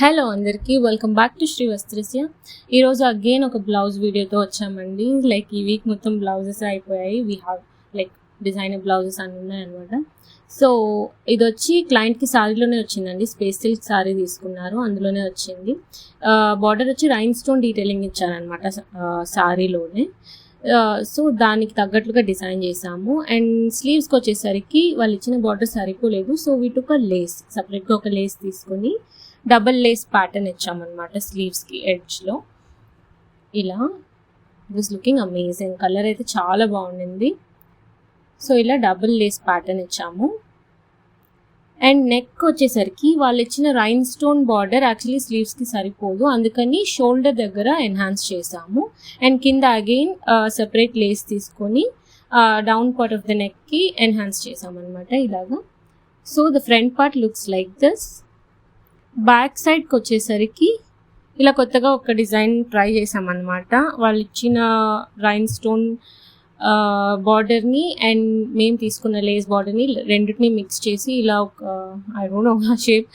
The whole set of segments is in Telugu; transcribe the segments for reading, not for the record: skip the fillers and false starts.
హలో అందరికీ వెల్కమ్ బ్యాక్ టు శ్రీ వస్త్రస్య. ఈరోజు అగైన్ ఒక బ్లౌజ్ వీడియోతో వచ్చామండి. లైక్ ఈ వీక్ మొత్తం బ్లౌజెస్ అయిపోయాయి. We have like designer blouses అన్నీ ఉన్నాయన్నమాట. సో ఇది వచ్చి క్లయింట్కి శారీలోనే వచ్చిందండి. స్పేస్ సిల్క్ శారీ తీసుకున్నారు, అందులోనే వచ్చింది. బార్డర్ వచ్చి రైన్ స్టోన్ డీటెయిలింగ్ ఇచ్చారనమాట శారీలోనే. సో దానికి తగ్గట్లుగా డిజైన్ చేసాము. అండ్ స్లీవ్స్కి వచ్చేసరికి వాళ్ళు ఇచ్చిన బార్డర్ సరిపోలేదు. సో వీటికి లేస్ సపరేట్గా ఒక లేస్ తీసుకొని డబల్ లేస్ ప్యాటర్న్ ఇచ్చామన్నమాట స్లీవ్స్కి ఎడ్జ్లో. ఇలా it was looking amazing. Colour అయితే చాలా బాగుండింది. సో ఇలా డబుల్ లేస్ ప్యాటర్న్ ఇచ్చాము. అండ్ నెక్ వచ్చేసరికి వాళ్ళు ఇచ్చిన రైన్ స్టోన్ బార్డర్ యాక్చువల్లీ స్లీవ్స్కి సరిపోదు, అందుకని షోల్డర్ దగ్గర ఎన్హాన్స్ చేసాము. అండ్ కింద అగైన్ సెపరేట్ లేస్ తీసుకొని డౌన్ పార్ట్ ఆఫ్ ద నెక్కి ఎన్హాన్స్ చేసామన్నమాట ఇలాగా. So the front part looks like this. Back సైడ్కి వచ్చేసరికి ఇలా కొత్తగా ఒక డిజైన్ ట్రై చేసామన్నమాట. వాళ్ళు ఇచ్చిన రైన్ స్టోన్ బార్డర్ని అండ్ మేము తీసుకున్న లేస్ బార్డర్ని రెండింటిని మిక్స్ చేసి ఇలా ఒక I don't know shape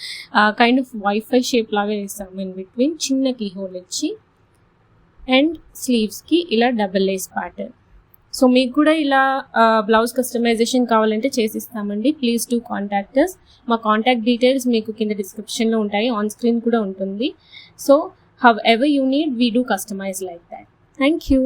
kind of wifi shape లాగా వేసాము. ఇన్ బిట్వీన్ చిన్న కీ హోల్ ఇచ్చి అండ్ స్లీవ్స్కి ఇలా డబుల్ లేస్ ప్యాటర్న్. సో మీకు కూడా ఇలా బ్లౌజ్ కస్టమైజేషన్ కావాలంటే చేసిస్తామండి. Please do contact us. మా కాంటాక్ట్ డీటెయిల్స్ మీకు కింద డిస్క్రిప్షన్లో ఉంటాయి, ఆన్ స్క్రీన్ కూడా ఉంటుంది. So however you need we do customize like that. Thank you.